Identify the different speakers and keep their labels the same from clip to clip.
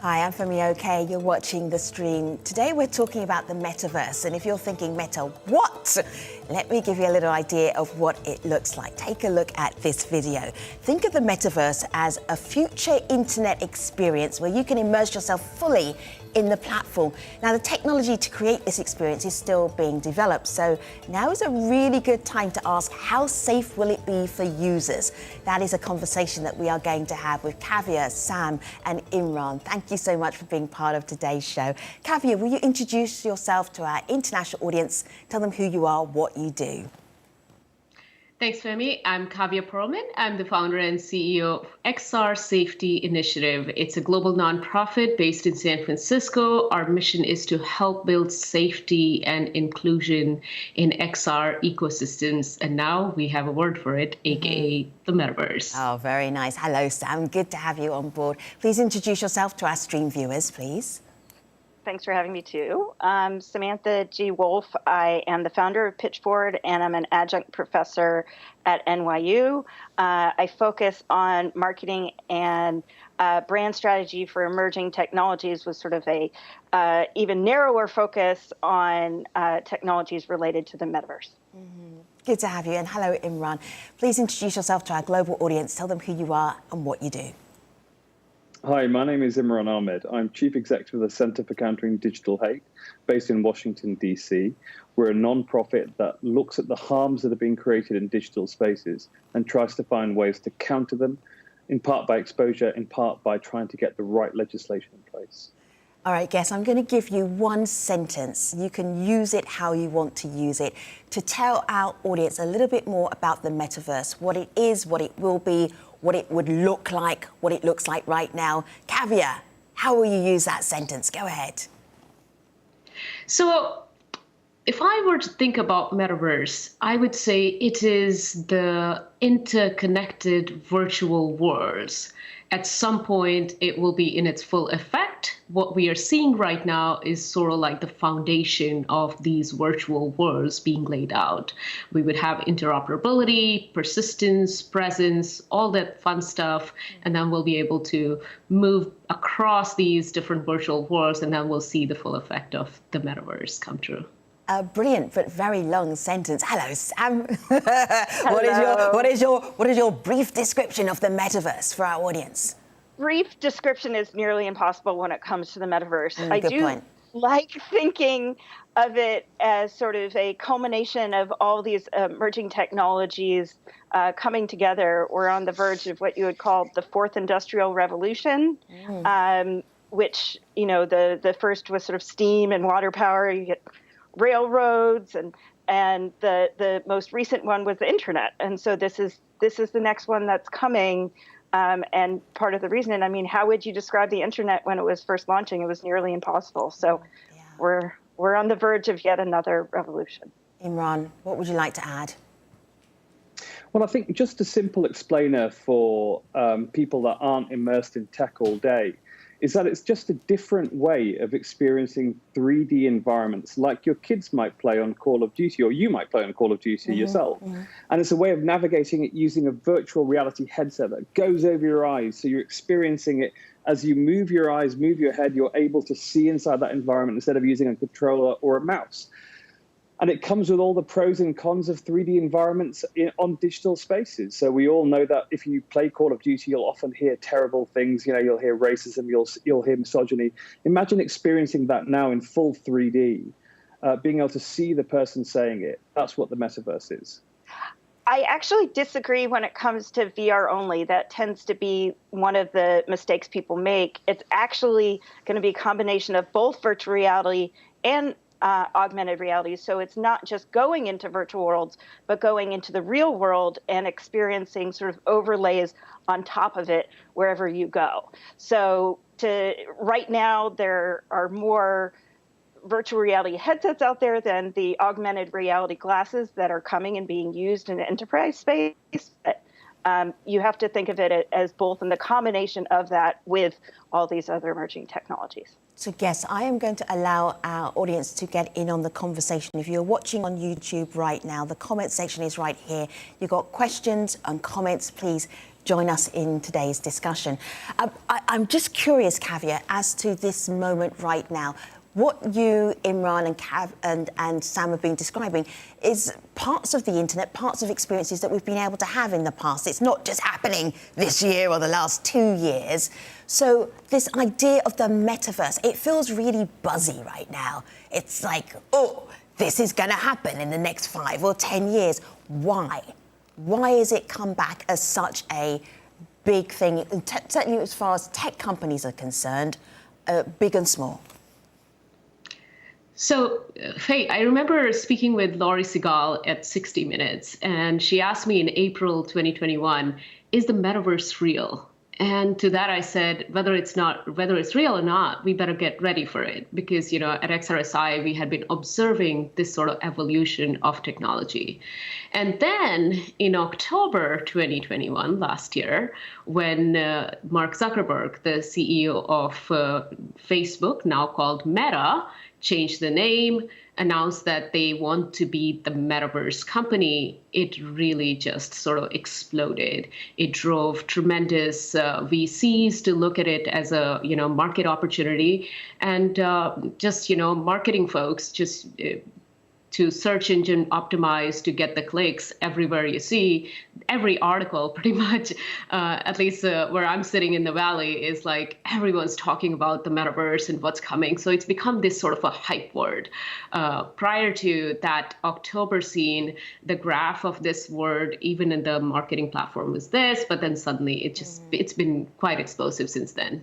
Speaker 1: Hi, I'm Femi OK. You're watching the stream. Today we're talking about the metaverse, and if you're thinking meta, what? Let me give you a little idea of what it looks like. Take a look at this video. Think of the metaverse as a future internet experience where you can immerse yourself fully in the platform. Now, the technology to create this experience is still being developed, so now is a really good time to ask, how safe will it be for users? That is a conversation that we are going to have with Kavya, Sam and Imran. Thank you so much for being part of today's show. Kavya, will you introduce yourself to our international audience? Tell them who you are, what you do.
Speaker 2: Thanks, Femi. I'm Kavya Perlman. I'm the founder and CEO of XR Safety Initiative. It's a global nonprofit based in San Francisco. Our mission is to help build safety and inclusion in XR ecosystems. And now we have a word for it, aka the Metaverse.
Speaker 1: Oh, very nice. Hello, Sam. Good to have you on board. Please introduce yourself to our stream viewers, please.
Speaker 3: Thanks for having me too. I'm Samantha G. Wolf. I am the founder of Pitchboard, and I'm an adjunct professor at NYU. I focus on marketing and brand strategy for emerging technologies with sort of a even narrower focus on technologies related to the metaverse.
Speaker 1: Good to have you, and hello, Imran. Please introduce yourself to our global audience. Tell them who you are and what you do.
Speaker 4: Hi, my name is Imran Ahmed. I'm Chief Executive of the Center for Countering Digital Hate, based in Washington, D.C. We're a non-profit that looks at the harms that are being created in digital spaces and tries to find ways to counter them, in part by exposure, in part by trying to get the right legislation in place.
Speaker 1: All right, guests, I'm going to give you one sentence. You can use it how you want to use it to tell our audience a little bit more about the metaverse, what it is, what it will be, what it would look like, what it looks like right now. Kavya, how will you use that sentence? Go ahead.
Speaker 2: So if I were to think about Metaverse, I would say it is the interconnected virtual worlds. At some point, it will be in its full effect. What we are seeing right now is sort of like the foundation of these virtual worlds being laid out. We would have interoperability, persistence, presence, all that fun stuff, and then we'll be able to move across these different virtual worlds, and then we'll see the full effect of the metaverse come true.
Speaker 1: A brilliant but very long sentence. Hello, Sam.
Speaker 3: Hello.
Speaker 1: What is your brief description of the metaverse for our audience?
Speaker 3: Brief description is nearly impossible when it comes to the metaverse. I
Speaker 1: good
Speaker 3: do
Speaker 1: point.
Speaker 3: like thinking of it as sort of a culmination of all these emerging technologies coming together. We're on the verge of what you would call the fourth industrial revolution, which, you know, the first was sort of steam and water power. You get railroads, and the most recent one was the internet. And so this is the next one that's coming. And part of the reason, I mean, how would you describe the internet when it was first launching? It was nearly impossible. So we're on the verge of yet another revolution.
Speaker 1: Imran, what would you like to add?
Speaker 4: Well, I think just a simple explainer for people that aren't immersed in tech all day is that it's just a different way of experiencing 3D environments like your kids might play on Call of Duty, or you might play on Call of Duty yourself. And it's a way of navigating it using a virtual reality headset that goes over your eyes. So you're experiencing it as you move your eyes, move your head, you're able to see inside that environment instead of using a controller or a mouse. And it comes with all the pros and cons of 3D environments on digital spaces. So we all know that if you play Call of Duty, you'll often hear terrible things. You know, you'll hear racism, you'll hear misogyny. Imagine experiencing that now in full 3D, being able to see the person saying it. That's what the metaverse is.
Speaker 3: I actually disagree when it comes to VR only. That tends to be one of the mistakes people make. It's actually going to be a combination of both virtual reality and augmented reality. So it's not just going into virtual worlds, but going into the real world and experiencing sort of overlays on top of it wherever you go. So right now, there are more virtual reality headsets out there than the augmented reality glasses that are coming and being used in the enterprise space. You have to think of it as both in the combination of that with all these other emerging technologies.
Speaker 1: So, guests, I am going to allow our audience to get in on the conversation. If you're watching on YouTube right now, the comment section is right here. You've got questions and comments, please join us in today's discussion. I'm just curious, Kavya, as to this moment right now. What you, Imran, and Cav and Sam have been describing is parts of the internet, parts of experiences that we've been able to have in the past. It's not just happening this year or the last 2 years. So this idea of the metaverse, it feels really buzzy right now. It's like, oh, this is going to happen in the next 5 or 10 years. Why? Why has it come back as such a big thing, certainly as far as tech companies are concerned, big and small?
Speaker 2: So, Faye, I remember speaking with Laurie Segal at 60 Minutes, and she asked me in April 2021, is the metaverse real? And to that I said, whether it's real or not, we better get ready for it. Because, at XRSI, we had been observing this sort of evolution of technology. And then in October 2021, last year, when Mark Zuckerberg, the CEO of Facebook, now called Meta, changed the name, announced that they want to be the metaverse company, it really just sort of exploded. It drove tremendous VCs to look at it as a market opportunity, and marketing folks just to search engine optimize to get the clicks everywhere you see. Every article, pretty much, at least where I'm sitting in the Valley, is like everyone's talking about the metaverse and what's coming. So it's become this sort of a hype word. Prior to that October scene, the graph of this word, even in the marketing platform, was this, but then suddenly it's been quite explosive since then.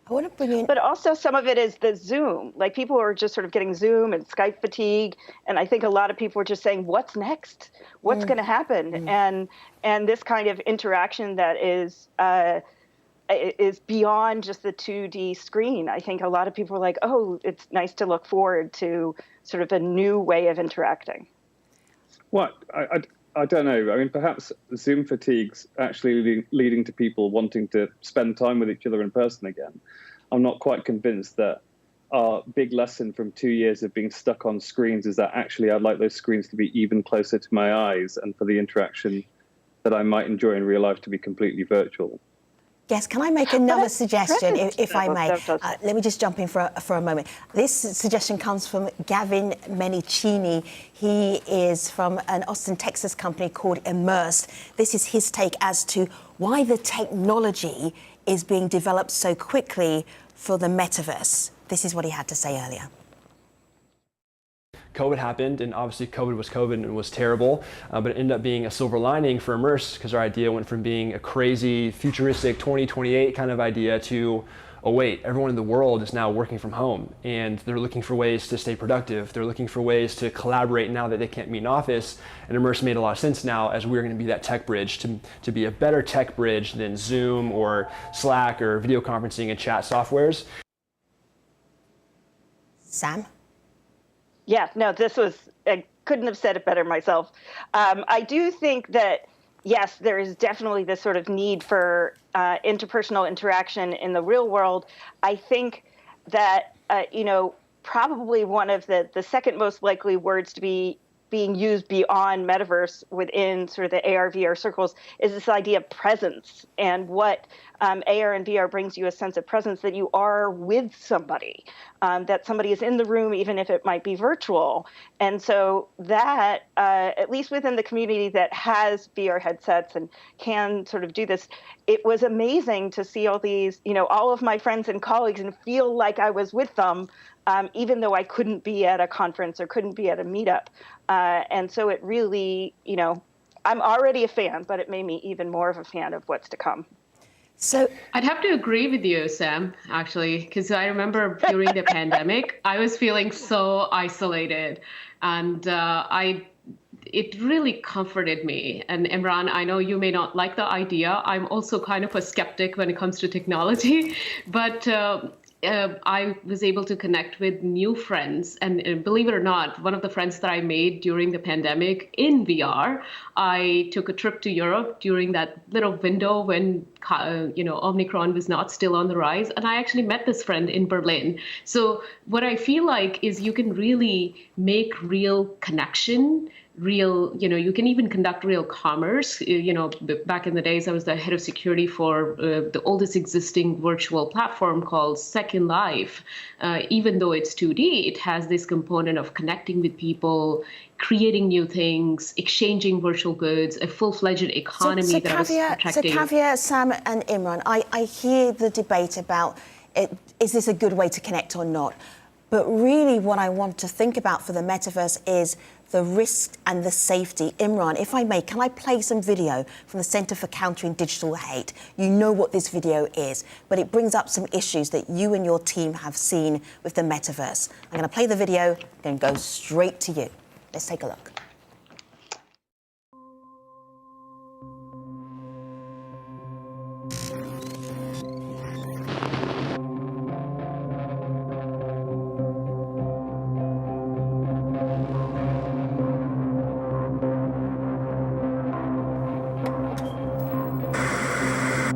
Speaker 1: I want to bring in...
Speaker 3: But also some of it is the Zoom. Like, people are just sort of getting Zoom and Skype fatigue. And I think a lot of people are just saying, what's next? What's going to happen? And this kind of interaction that is beyond just the 2D screen. I think a lot of people are like, oh, it's nice to look forward to sort of a new way of interacting.
Speaker 4: Well, I don't know. I mean, perhaps Zoom fatigue's actually leading to people wanting to spend time with each other in person again. I'm not quite convinced that our big lesson from 2 years of being stuck on screens is that actually I'd like those screens to be even closer to my eyes and for the interaction that I might enjoy in real life to be completely virtual.
Speaker 1: Yes, can I make another suggestion, if I may? Let me just jump in for a moment. This suggestion comes from Gavin Menicini. He is from an Austin, Texas company called Immersed. This is his take as to why the technology is being developed so quickly for the metaverse. This is what he had to say earlier.
Speaker 5: COVID happened, and obviously COVID was COVID and it was terrible, but it ended up being a silver lining for Immerse, because our idea went from being a crazy, futuristic 2028 kind of idea to, oh wait, everyone in the world is now working from home, and they're looking for ways to stay productive. They're looking for ways to collaborate now that they can't meet in office, and Immerse made a lot of sense now as we're going to be that tech bridge, to be a better tech bridge than Zoom or Slack or video conferencing and chat softwares.
Speaker 1: Sam?
Speaker 3: Yeah, no, I couldn't have said it better myself. I do think that, yes, there is definitely this sort of need for interpersonal interaction in the real world. I think that, probably one of the second most likely words to be being used beyond metaverse within sort of the AR, VR circles is this idea of presence, and what AR and VR brings you a sense of presence, that you are with somebody, that somebody is in the room, even if it might be virtual. And so that, at least within the community that has VR headsets and can sort of do this, it was amazing to see all these, all of my friends and colleagues and feel like I was with them, even though I couldn't be at a conference or couldn't be at a meetup. And so it really, I'm already a fan, but it made me even more of a fan of what's to come.
Speaker 2: So I'd have to agree with you, Sam, actually, because I remember during the pandemic, I was feeling so isolated, and it really comforted me. And Imran, I know you may not like the idea. I'm also kind of a skeptic when it comes to technology, but I was able to connect with new friends. And believe it or not, one of the friends that I made during the pandemic in VR, I took a trip to Europe during that little window when, Omicron was not still on the rise. And I actually met this friend in Berlin. So what I feel like is you can really make real connection real, you can even conduct real commerce. Back in the days, I was the head of security for the oldest existing virtual platform called Second Life. Even though it's 2D, it has this component of connecting with people, creating new things, exchanging virtual goods, a full-fledged economy that is protecting.
Speaker 1: So Kavya, Sam and Imran, I hear the debate about is this a good way to connect or not? But really what I want to think about for the metaverse is the risk and the safety. Imran, if I may, can I play some video from the Centre for Countering Digital Hate? You know what this video is, but it brings up some issues that you and your team have seen with the metaverse. I'm going to play the video and go straight to you. Let's take a look.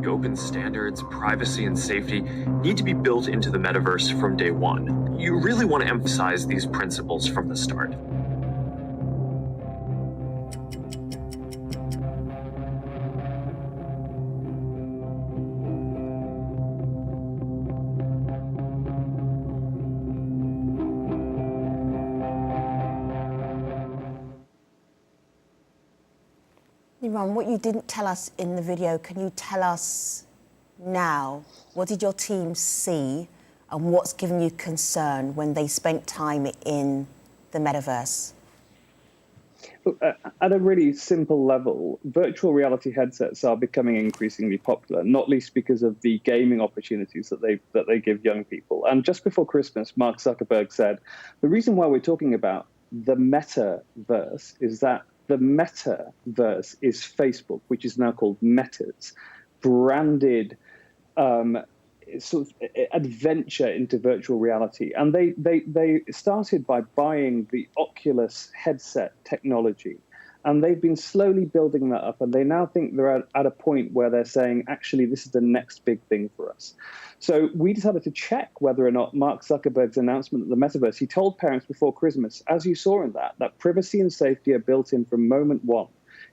Speaker 6: Open standards, privacy, and safety need to be built into the metaverse from day one. You really want to emphasize these principles from the start.
Speaker 1: Imran, what you didn't tell us in the video, can you tell us now? What did your team see and what's given you concern when they spent time in the metaverse?
Speaker 4: At a really simple level, virtual reality headsets are becoming increasingly popular, not least because of the gaming opportunities that they give young people. And just before Christmas, Mark Zuckerberg said, the reason why we're talking about the metaverse is that the metaverse is Facebook, which is now called Meta's branded sort of adventure into virtual reality. And they started by buying the Oculus headset technology. And they've been slowly building that up. And they now think they're at a point where they're saying, actually, this is the next big thing for us. So we decided to check whether or not Mark Zuckerberg's announcement of the metaverse, he told parents before Christmas, as you saw in that privacy and safety are built in from moment one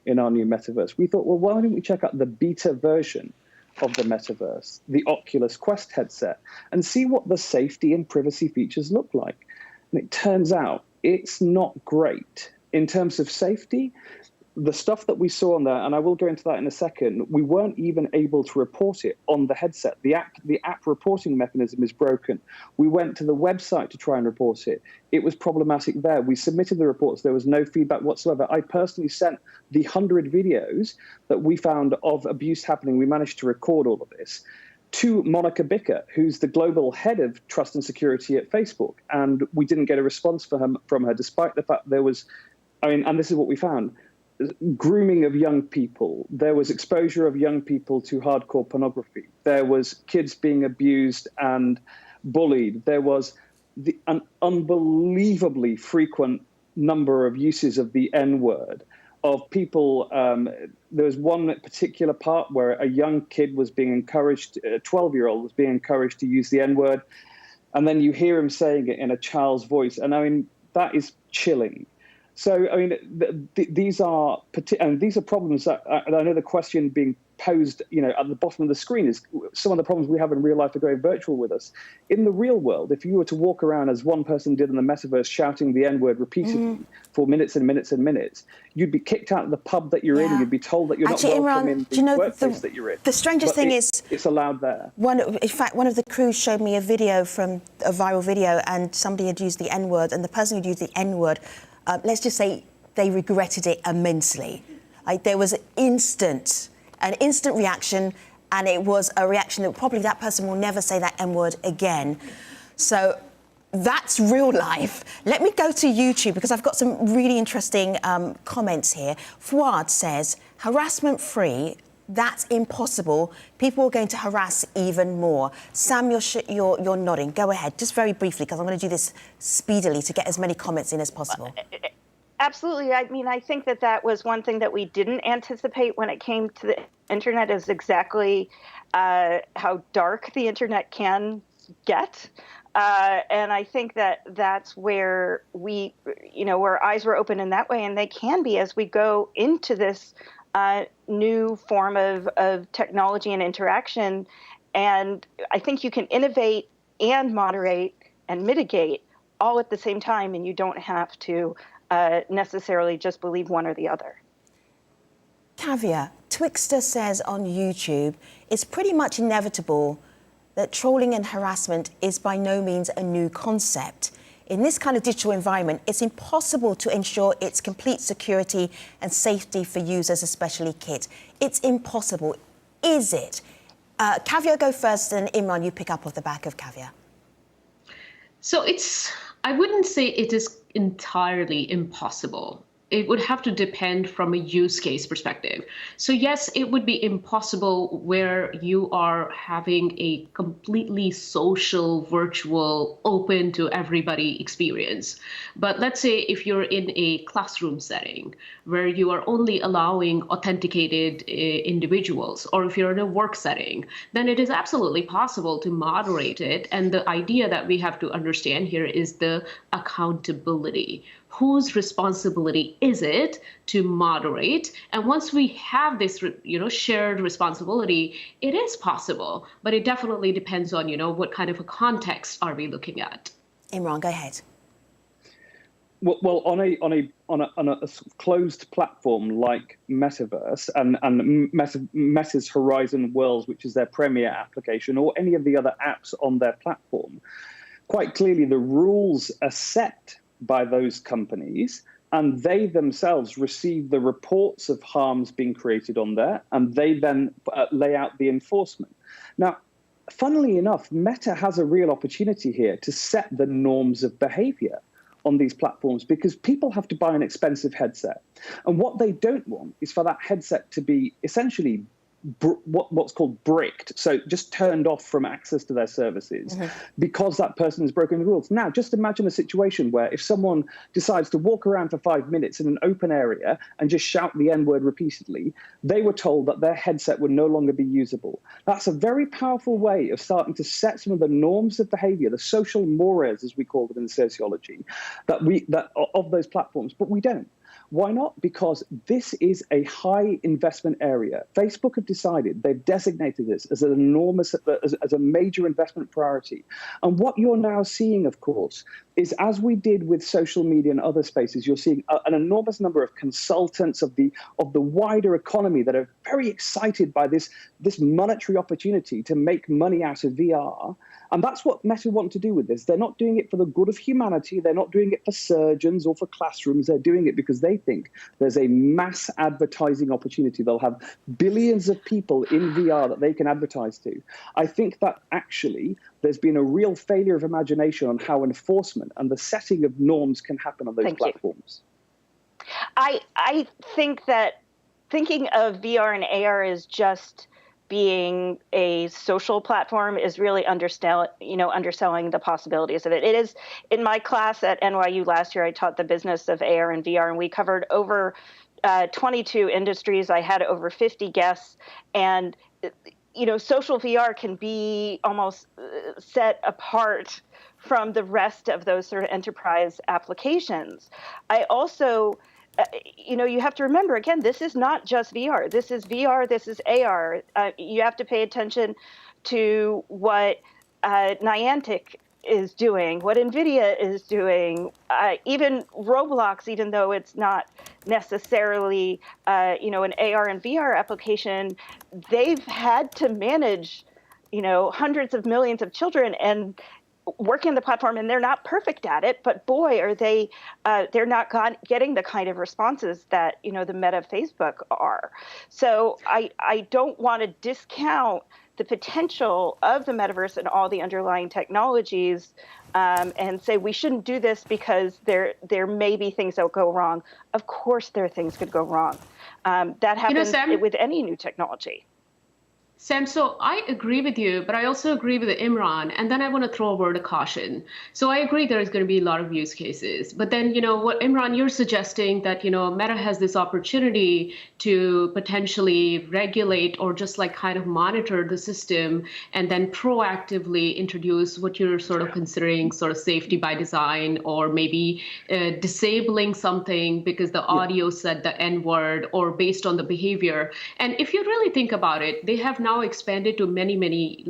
Speaker 4: in our new metaverse. We thought, well, why don't we check out the beta version of the metaverse, the Oculus Quest headset, and see what the safety and privacy features look like. And it turns out it's not great. In terms of safety, the stuff that we saw on there, and I will go into that in a second, we weren't even able to report it on the headset. The app reporting mechanism is broken. We went to the website to try and report it. It was problematic there. We submitted the reports. There was no feedback whatsoever. I personally sent the 100 videos that we found of abuse happening. We managed to record all of this to Monica Bicker, who's the global head of trust and security at Facebook. And we didn't get a response from her, despite the fact there was, and this is what we found, grooming of young people. There was exposure of young people to hardcore pornography. There was kids being abused and bullied. There was an unbelievably frequent number of uses of the N-word, of people. There was one particular part where a young kid was being encouraged, a 12-year-old was being encouraged to use the N-word, and then you hear him saying it in a child's voice. And that is chilling. So, these are problems that I know the question being posed, at the bottom of the screen is some of the problems we have in real life are going virtual with us. In the real world, if you were to walk around as one person did in the metaverse shouting the N-word repeatedly for minutes and minutes and minutes, you'd be kicked out of the pub that you're in. You'd be told that you're not welcome in the workplace that you're in.
Speaker 1: The strangest thing is
Speaker 4: it's allowed there.
Speaker 1: In fact, one of the crews showed me a video from a viral video, and somebody had used the N-word, and the person who'd used the N-word, let's just say they regretted it immensely. There was an instant reaction, and it was a reaction that probably that person will never say that N-word again. So that's real life. Let me go to YouTube, because I've got some really interesting comments here. Fuad says, harassment-free, that's impossible. People are going to harass even more. Sam, you're nodding. Go ahead, just very briefly, because I'm going to do this speedily to get as many comments in as possible.
Speaker 3: Absolutely. I think that was one thing that we didn't anticipate when it came to the internet, is exactly how dark the internet can get. And I think that that's where where eyes were open in that way, and they can be as we go into this new form of technology and interaction. And I think you can innovate and moderate and mitigate all at the same time, and you don't have to necessarily just believe one or the other.
Speaker 1: Caviar, Twixter says on YouTube, it's pretty much inevitable that trolling and harassment is by no means a new concept. In this kind of digital environment, it's impossible to ensure its complete security and safety for users, especially kids. It's impossible. Is it? Caviar, go first, and Imran, you pick up off the back of Caviar.
Speaker 2: So I wouldn't say it is entirely impossible. It would have to depend from a use case perspective. So yes, it would be impossible where you are having a completely social, virtual, open to everybody experience. But let's say if you're in a classroom setting where you are only allowing authenticated individuals, or if you're in a work setting, then it is absolutely possible to moderate it. And the idea that we have to understand here is the accountability. Whose responsibility is it to moderate? And once we have this, shared responsibility, it is possible, but it definitely depends on, what kind of a context are we looking at?
Speaker 1: Imran, go ahead.
Speaker 4: Well, on a closed platform like Metaverse and Meta's Horizon Worlds, which is their premier application, or any of the other apps on their platform, quite clearly the rules are set by those companies, and they themselves receive the reports of harms being created on there, and they then lay out the enforcement. Now, funnily enough, Meta has a real opportunity here to set the norms of behavior on these platforms, because people have to buy an expensive headset. And what they don't want is for that headset to be essentially what's called bricked, so just turned off from access to their services because that person has broken the rules. Now, just imagine a situation where if someone decides to walk around for 5 minutes in an open area and just shout the N-word repeatedly, they were told that their headset would no longer be usable. That's a very powerful way of starting to set some of the norms of behavior, the social mores, as we call it in sociology, that of those platforms, but we don't. Why not? Because this is a high investment area. Facebook have decided, they've designated this as an enormous, as a major investment priority. And what you're now seeing, of course, is as we did with social media and other spaces, you're seeing an enormous number of consultants of the wider economy that are very excited by this monetary opportunity to make money out of VR. And that's what Meta want to do with this. They're not doing it for the good of humanity. They're not doing it for surgeons or for classrooms. They're doing it because they think there's a mass advertising opportunity. They'll have billions of people in VR that they can advertise to. I think that actually there's been a real failure of imagination on how enforcement and the setting of norms can happen on those platforms.
Speaker 3: I think that thinking of VR and AR as just being a social platform is really underselling the possibilities of it. It is, in my class at NYU last year, I taught the business of AR and VR, and we covered over 22 industries. I had over 50 guests, and social VR can be almost set apart from the rest of those sort of enterprise applications. I also you have to remember, again, this is not just VR. This is VR, this is AR. You have to pay attention to what Niantic is doing, what NVIDIA is doing, even Roblox, even though it's not necessarily, an AR and VR application, they've had to manage, hundreds of millions of children and working on the platform, and they're not perfect at it, but boy, are they, they're not getting the kind of responses that, the Meta Facebook are. So I don't want to discount the potential of the metaverse and all the underlying technologies and say we shouldn't do this because there may be things that will go wrong. Of course there are things could go wrong. That happens with any new technology.
Speaker 2: Sam, so I agree with you, but I also agree with Imran. And then I want to throw a word of caution. So I agree there is going to be a lot of use cases. But then, what Imran, you're suggesting that, Meta has this opportunity to potentially regulate or just like kind of monitor the system and then proactively introduce what you're sort of considering sort of safety by design, or maybe disabling something because the audio said the N word, or based on the behavior. And if you really think about it, they have now expanded to many,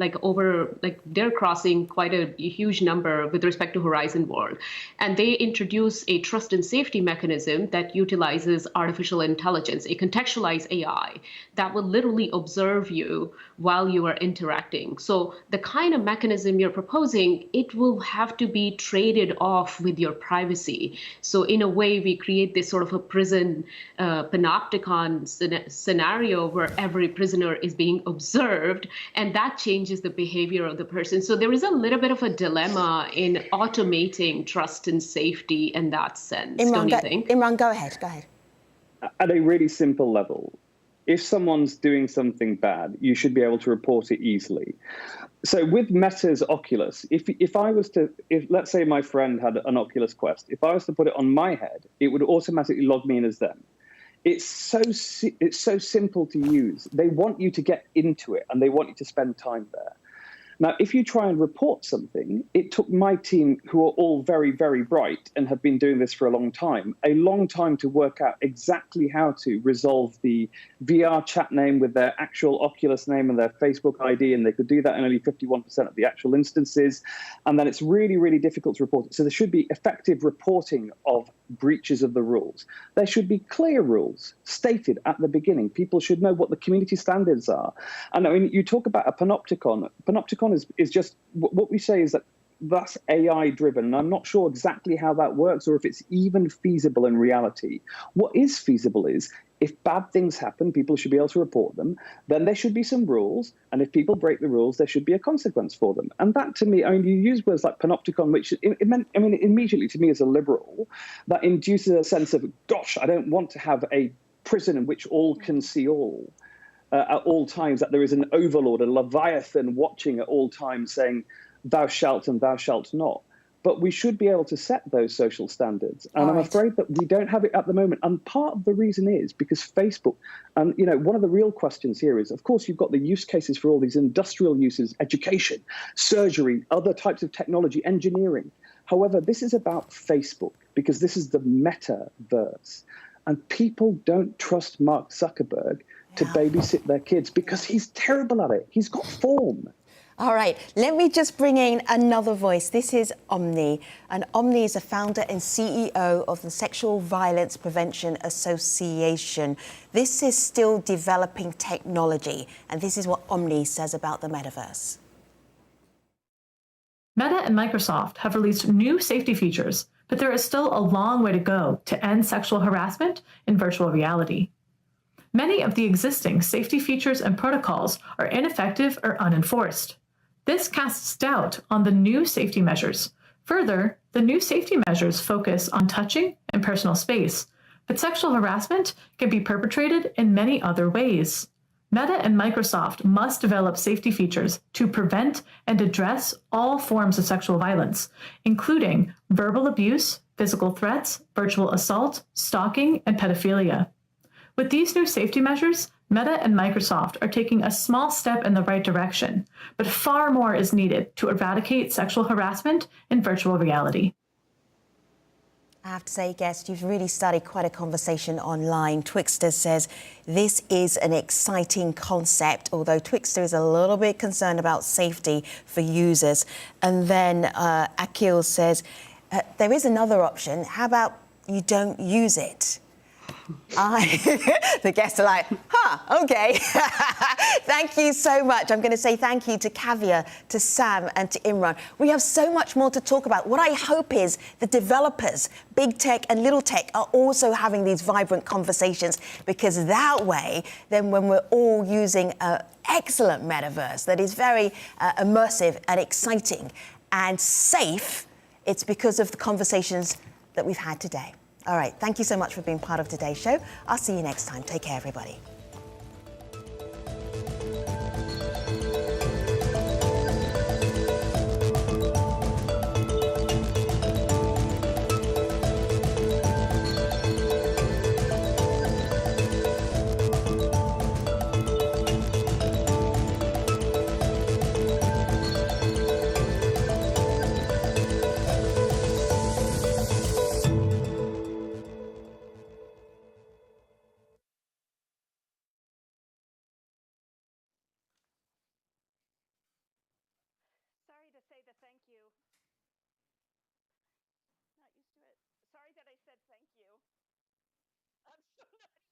Speaker 2: they're crossing quite a huge number with respect to Horizon World. And they introduce a trust and safety mechanism that utilizes artificial intelligence, a contextualized AI that will literally observe you while you are interacting. So the kind of mechanism you're proposing, it will have to be traded off with your privacy. So in a way, we create this sort of a prison panopticon scenario where every prisoner is being observed, and that changes the behavior of the person. So there is a little bit of a dilemma in automating trust and safety in that sense, don't you think?
Speaker 1: Imran, go ahead.
Speaker 4: At a really simple level, if someone's doing something bad, you should be able to report it easily. So with Meta's Oculus, if let's say my friend had an Oculus Quest, if I was to put it on my head, it would automatically log me in as them. It's so simple to use. They want you to get into it, and they want you to spend time there. Now, if you try and report something, it took my team, who are all very, very bright and have been doing this for a long time to work out exactly how to resolve the VR chat name with their actual Oculus name and their Facebook ID, and they could do that in only 51% of the actual instances. And then it's really, really difficult to report it. So there should be effective reporting of breaches of the rules. There should be clear rules stated at the beginning. People should know what the community standards are. And I mean, you talk about a panopticon. Panopticon is just, what we say is that that's AI driven. And I'm not sure exactly how that works or if it's even feasible in reality. What is feasible is, if bad things happen, people should be able to report them. Then there should be some rules. And if people break the rules, there should be a consequence for them. And that, to me, I mean, you use words like panopticon, which immediately to me as a liberal, that induces a sense of, gosh, I don't want to have a prison in which all can see all. At all times, that there is an overlord, a leviathan watching at all times saying, thou shalt and thou shalt not. But we should be able to set those social standards. And I'm afraid that we don't have it at the moment. And part of the reason is because Facebook, and one of the real questions here is, of course, you've got the use cases for all these industrial uses, education, surgery, other types of technology, engineering. However, this is about Facebook, because this is the metaverse. And people don't trust Mark Zuckerberg to babysit their kids because he's terrible at it. He's got form.
Speaker 1: All right, let me just bring in another voice. This is Omni, and Omni is a founder and CEO of the Sexual Violence Prevention Association. This is still developing technology, and this is what Omni says about the metaverse.
Speaker 7: Meta and Microsoft have released new safety features, but there is still a long way to go to end sexual harassment in virtual reality. Many of the existing safety features and protocols are ineffective or unenforced. This casts doubt on the new safety measures. Further, the new safety measures focus on touching and personal space, but sexual harassment can be perpetrated in many other ways. Meta and Microsoft must develop safety features to prevent and address all forms of sexual violence, including verbal abuse, physical threats, virtual assault, stalking, and pedophilia. With these new safety measures, Meta and Microsoft are taking a small step in the right direction, but far more is needed to eradicate sexual harassment in virtual reality.
Speaker 1: I have to say, guest, you've really started quite a conversation online. Twixter says this is an exciting concept, although Twixter is a little bit concerned about safety for users. And then Akil says, there is another option. How about you don't use it? The guests are like, okay. Thank you so much. I'm going to say thank you to Kavya, to Sam, and to Imran. We have so much more to talk about. What I hope is the developers, big tech and little tech, are also having these vibrant conversations, because that way, then when we're all using an excellent metaverse that is very immersive and exciting and safe, it's because of the conversations that we've had today. All right, thank you so much for being part of today's show. I'll see you next time. Take care, everybody.
Speaker 3: the thank you. Not used to it. Sorry that I said thank you. I'm so not